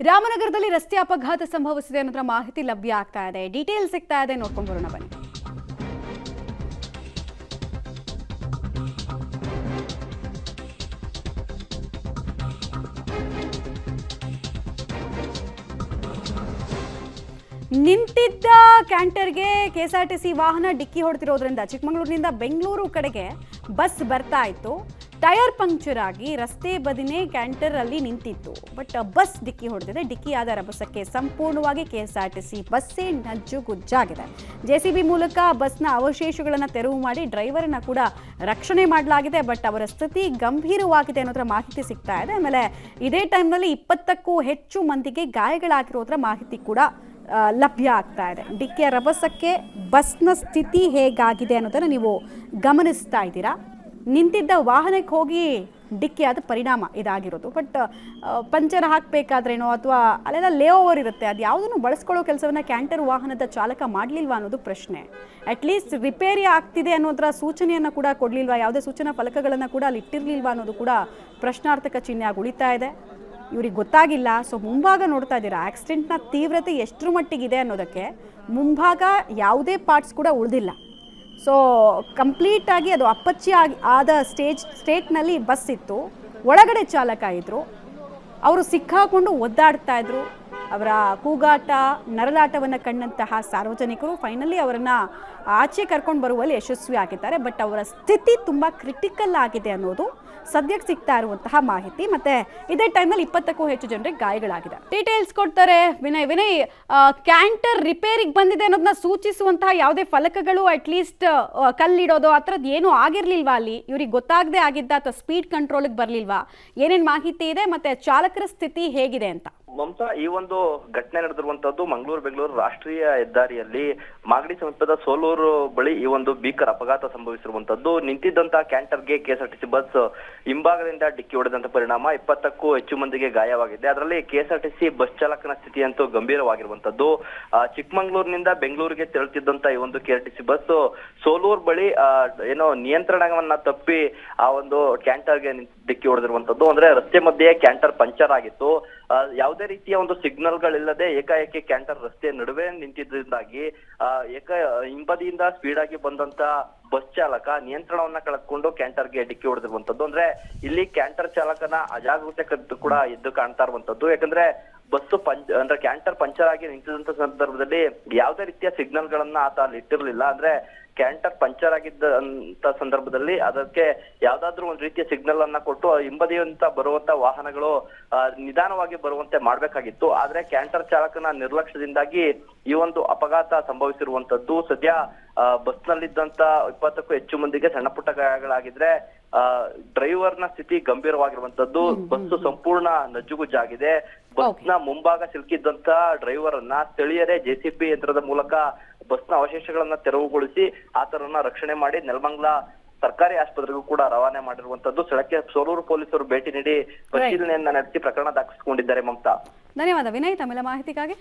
ರಾಮನಗರದಲ್ಲಿ ರಸ್ತೆ ಅಪಘಾತ ಸಂಭವಿಸಿದೆ ಅನ್ನೋದ್ರ ಮಾಹಿತಿ ಲಭ್ಯ ಆಗ್ತಾ ಇದೆ. ಡೀಟೇಲ್ ಸಿಗ್ತಾ ಇದೆ, ನೋಡ್ಕೊಂಡು ಬರೋಣ ಬನ್ನಿ. ನಿಂತಿದ್ದ ಕ್ಯಾಂಟರ್ಗೆ ಕೆಎಸ್ಆರ್ಟಿಸಿ ವಾಹನ ಡಿಕ್ಕಿ ಹೊಡೆದಿರೋದ್ರಿಂದ ಚಿಕ್ಕಮಗಳೂರಿನಿಂದ ಬೆಂಗಳೂರು ಕಡೆಗೆ ಬಸ್ ಬರ್ತಾ ಇತ್ತು. ಟೈರ್ ಪಂಕ್ಚರ್ ಆಗಿ ರಸ್ತೆ ಬದಿನೇ ಕ್ಯಾಂಟರ್ ಅಲ್ಲಿ ನಿಂತಿತ್ತು. ಬಟ್ ಬಸ್ ಡಿಕ್ಕಿ ಹೊಡೆದಿದೆ. ಡಿಕ್ಕಿ ಆದ ರಭಸಕ್ಕೆ ಸಂಪೂರ್ಣವಾಗಿ ಕೆಎಸ್ಆರ್ಟಿಸಿ ಬಸ್ಸೇ ನಜ್ಜುಗುಜ್ಜಾಗಿದೆ. ಜೆಸಿಬಿ ಮೂಲಕ ಬಸ್ನ ಅವಶೇಷಗಳನ್ನು ತೆರವು ಮಾಡಿ ಡ್ರೈವರ್ನ ಕೂಡ ರಕ್ಷಣೆ ಮಾಡಲಾಗಿದೆ. ಬಟ್ ಅವರ ಸ್ಥಿತಿ ಗಂಭೀರವಾಗಿದೆ ಅನ್ನೋದ್ರ ಮಾಹಿತಿ ಸಿಗ್ತಾ ಇದೆ. ಆಮೇಲೆ ಇದೇ ಟೈಮ್ನಲ್ಲಿ 20ಕ್ಕೂ ಹೆಚ್ಚು ಮಂದಿಗೆ ಗಾಯಗಳಾಗಿರೋದ್ರ ಮಾಹಿತಿ ಕೂಡ ಲಭ್ಯ ಆಗ್ತಾ ಇದೆ. ಡಿಕ್ಕಿಯ ರಭಸಕ್ಕೆ ಬಸ್ನ ಸ್ಥಿತಿ ಹೇಗಾಗಿದೆ ಅನ್ನೋದನ್ನು ನೀವು ಗಮನಿಸ್ತಾ ಇದ್ದೀರಾ. ನಿಂತಿದ್ದ ವಾಹನಕ್ಕೆ ಹೋಗಿ ಡಿಕ್ಕಿ ಆದ ಪರಿಣಾಮ ಇದಾಗಿರೋದು. ಬಟ್ ಪಂಚರ್ ಹಾಕಬೇಕಾದ್ರೇನೋ ಅಥವಾ ಅಲ್ಲೆಲ್ಲ ಲೇ ಓವರ್ ಇರುತ್ತೆ, ಅದು ಯಾವುದನ್ನು ಬಳಸ್ಕೊಳ್ಳೋ ಕೆಲಸವನ್ನು ಕ್ಯಾಂಟರ್ ವಾಹನದ ಚಾಲಕ ಮಾಡಲಿಲ್ವಾ ಅನ್ನೋದು ಪ್ರಶ್ನೆ. ಅಟ್ಲೀಸ್ಟ್ ರಿಪೇರಿ ಆಗ್ತಿದೆ ಅನ್ನೋದರ ಸೂಚನೆಯನ್ನು ಕೂಡ ಕೊಡಲಿಲ್ವಾ, ಯಾವುದೇ ಸೂಚನಾ ಫಲಕಗಳನ್ನು ಕೂಡ ಅಲ್ಲಿ ಇಟ್ಟಿರಲಿಲ್ವಾ ಅನ್ನೋದು ಕೂಡ ಪ್ರಶ್ನಾರ್ಥಕ ಚಿಹ್ನೆ ಆಗಿ ಉಳಿತಾ ಇದೆ. ಇವ್ರಿಗೆ ಗೊತ್ತಾಗಿಲ್ಲ. ಸೊ ಮುಂಭಾಗ ನೋಡ್ತಾ ಇದ್ದೀರಾ, ಆಕ್ಸಿಡೆಂಟ್ನ ತೀವ್ರತೆ ಎಷ್ಟರ ಮಟ್ಟಿಗಿದೆ ಅನ್ನೋದಕ್ಕೆ ಮುಂಭಾಗ ಯಾವುದೇ ಪಾರ್ಟ್ಸ್ ಕೂಡ ಉಳಿದಿಲ್ಲ. ಸೊ ಕಂಪ್ಲೀಟಾಗಿ ಅದು ಅಪ್ಪಚ್ಚಿ ಆದ ಸ್ಟೇಟ್ನಲ್ಲಿ ಬಸ್ ಇತ್ತು. ಒಳಗಡೆ ಚಾಲಕ ಇದ್ದರು. ಅವರು ಸಿಕ್ಕಾಕೊಂಡು ಒದ್ದಾಡ್ತಾ ಇದ್ರು. ಅವರ ಕೂಗಾಟ, ನರಳಾಟವನ್ನು ಕಂಡಂತಹ ಸಾರ್ವಜನಿಕರು ಫೈನಲಿ ಅವರನ್ನು ಆಚೆ ಕರ್ಕೊಂಡು ಬರುವಲ್ಲಿ ಯಶಸ್ವಿ ಆಗಿದ್ದಾರೆ. ಬಟ್ ಅವರ ಸ್ಥಿತಿ ತುಂಬ ಕ್ರಿಟಿಕಲ್ ಆಗಿದೆ ಅನ್ನೋದು ಸದ್ಯಕ್ಕೆ ಸಿಗ್ತಾ ಇರುವಂತಹ ಮಾಹಿತಿ. ಮತ್ತೆ ಇದೇ ಟೈಮ್ನಲ್ಲಿ 20ಕ್ಕೂ ಹೆಚ್ಚು ಜನರಿಗೆ ಗಾಯಗಳಾಗಿದೆ. ಡೀಟೇಲ್ಸ್ ಕೊಡ್ತಾರೆ ವಿನಯ್. ಕ್ಯಾಂಟರ್ ರಿಪೇರಿಗೆ ಬಂದಿದೆ ಅನ್ನೋದನ್ನ ಸೂಚಿಸುವಂತಹ ಯಾವುದೇ ಫಲಕಗಳು, ಅಟ್ಲೀಸ್ಟ್ ಕಲ್ಲಿಡೋದು ಆ ಥರದ್ದು ಏನೂ ಆಗಿರ್ಲಿಲ್ವಾ ಅಲ್ಲಿ? ಇವ್ರಿಗೆ ಗೊತ್ತಾಗದೆ ಆಗಿದ್ದ ಅಥವಾ ಸ್ಪೀಡ್ ಕಂಟ್ರೋಲ್ಗೆ ಬರಲಿಲ್ವಾ? ಏನೇನು ಮಾಹಿತಿ ಇದೆ ಮತ್ತೆ ಚಾಲಕರ ಸ್ಥಿತಿ ಹೇಗಿದೆ ಅಂತ? ಮಮತಾ, ಈ ಒಂದು ಘಟನೆ ನಡೆದಿರುವಂತದ್ದು ಬೆಂಗಳೂರು ರಾಷ್ಟ್ರೀಯ ಹೆದ್ದಾರಿಯಲ್ಲಿ ಮಾಗಡಿ ಸಮೀಪದ ಸೋಲೂರು ಬಳಿ ಈ ಒಂದು ಭೀಕರ ಅಪಘಾತ ಸಂಭವಿಸಿರುವಂತದ್ದು. ನಿಂತಿದ್ದಂತಹ ಕ್ಯಾಂಟರ್ಗೆ ಕೆಎಸ್ಆರ್ಟಿಸಿ ಬಸ್ ಹಿಂಭಾಗದಿಂದ ಡಿಕ್ಕಿ ಹೊಡೆದಂತ ಪರಿಣಾಮ 20ಕ್ಕೂ ಹೆಚ್ಚು ಮಂದಿಗೆ ಗಾಯವಾಗಿದೆ. ಅದರಲ್ಲಿ ಕೆಎಸ್ಆರ್ಟಿಸಿ ಬಸ್ ಚಾಲಕನ ಸ್ಥಿತಿ ಅಂತೂ ಗಂಭೀರವಾಗಿರುವಂತದ್ದು. ಚಿಕ್ಕಮಗಳೂರಿನಿಂದ ಬೆಂಗಳೂರಿಗೆ ತೆರಳುತ್ತಿದ್ದಂತ ಈ ಒಂದು ಕೆಆರ್ಟಿಸಿ ಬಸ್ ಸೋಲೂರು ಬಳಿ ಏನೋ ನಿಯಂತ್ರಣವನ್ನ ತಪ್ಪಿ ಆ ಒಂದು ಕ್ಯಾಂಟರ್ಗೆ ಡಿಕ್ಕಿ ಹೊಡೆದಿರುವಂತದ್ದು. ಅಂದ್ರೆ ರಸ್ತೆ ಮಧ್ಯೆ ಕ್ಯಾಂಟರ್ ಪಂಚರ್ ಆಗಿತ್ತು. ಯಾವುದೇ ರೀತಿಯ ಒಂದು ಸಿಗ್ನಲ್ ಗಳಿಲ್ಲದೆ ಏಕಾಏಕಿ ಕ್ಯಾಂಟರ್ ರಸ್ತೆ ನಡುವೆ ನಿಂತಿದ್ದರಿಂದಾಗಿ ಹಿಂಬದಿಯಿಂದ ಸ್ಪೀಡ್ ಆಗಿ ಬಂದಂತ ಬಸ್ ಚಾಲಕ ನಿಯಂತ್ರಣವನ್ನ ಕಳೆದುಕೊಂಡು ಕ್ಯಾಂಟರ್ಗೆ ಡಿಕ್ಕಿ ಹೊಡೆದಿರುವಂತದ್ದು. ಅಂದ್ರೆ ಇಲ್ಲಿ ಕ್ಯಾಂಟರ್ ಚಾಲಕನ ಅಜಾಗರೂಕತೆ ಕೂಡ ಎದ್ದು ಕಾಣ್ತಾ ಇರುವಂತದ್ದು. ಯಾಕಂದ್ರೆ ಬಸ್ಸು ಅಂದ್ರೆ ಕ್ಯಾಂಟರ್ ಪಂಚರ್ ಆಗಿ ನಿಂತಿದ್ದಂತ ಸಂದರ್ಭದಲ್ಲಿ ಯಾವುದೇ ರೀತಿಯ ಸಿಗ್ನಲ್ ಗಳನ್ನ ಆತ ಅಲ್ಲಿ ಇಟ್ಟಿರ್ಲಿಲ್ಲ. ಅಂದ್ರೆ ಕ್ಯಾಂಟರ್ ಪಂಚರ್ ಆಗಿದ್ದಂತ ಸಂದರ್ಭದಲ್ಲಿ ಅದಕ್ಕೆ ಯಾವ್ದಾದ್ರು ಒಂದು ರೀತಿಯ ಸಿಗ್ನಲ್ ಅನ್ನ ಕೊಟ್ಟು ಹಿಂಬದಿಯಂತ ಬರುವಂತ ವಾಹನಗಳು ನಿಧಾನವಾಗಿ ಬರುವಂತೆ ಮಾಡ್ಬೇಕಾಗಿತ್ತು. ಆದ್ರೆ ಕ್ಯಾಂಟರ್ ಚಾಲಕನ ನಿರ್ಲಕ್ಷ್ಯದಿಂದಾಗಿ ಈ ಒಂದು ಅಪಘಾತ ಸಂಭವಿಸಿರುವಂತದ್ದು. ಸದ್ಯ ಬಸ್ ನಲ್ಲಿದ್ದಂತ 20ಕ್ಕೂ ಹೆಚ್ಚು ಮಂದಿಗೆ ಸಣ್ಣ ಪುಟ್ಟ ಗಾಯಗಳಾಗಿದ್ರೆ ಡ್ರೈವರ್ನ ಸ್ಥಿತಿ ಗಂಭೀರವಾಗಿರುವಂತದ್ದು. ಬಸ್ಸು ಸಂಪೂರ್ಣ ನಜ್ಜುಗುಜ್ಜಾಗಿದೆ. ಬಸ್ನ ಮುಂಭಾಗ ಸಿಲುಕಿದ್ದಂತ ಡ್ರೈವರ್ ಅನ್ನ ಸ್ಥಳೀಯರೇ ಜೆಸಿಬಿ ಯಂತ್ರದ ಮೂಲಕ ಬಸ್ನ ಅವಶೇಷಗಳನ್ನ ತೆರವುಗೊಳಿಸಿ ಆತನನ್ನ ರಕ್ಷಣೆ ಮಾಡಿ ನೆಲಮಂಗಲ ಸರ್ಕಾರಿ ಆಸ್ಪತ್ರೆಗೂ ಕೂಡ ರವಾನೆ ಮಾಡಿರುವಂತದ್ದು. ಸ್ಥಳಕ್ಕೆ ಸೋಲೂರು ಪೊಲೀಸರು ಭೇಟಿ ನೀಡಿ ಪರಿಶೀಲನೆಯನ್ನ ನಡೆಸಿ ಪ್ರಕರಣ ದಾಖಲಿಸಿಕೊಂಡಿದ್ದಾರೆ. ಮಮತಾ, ಧನ್ಯವಾದ ವಿನಯ್ ತಮ್ಮೆಲ್ಲ ಮಾಹಿತಿಗಾಗಿ.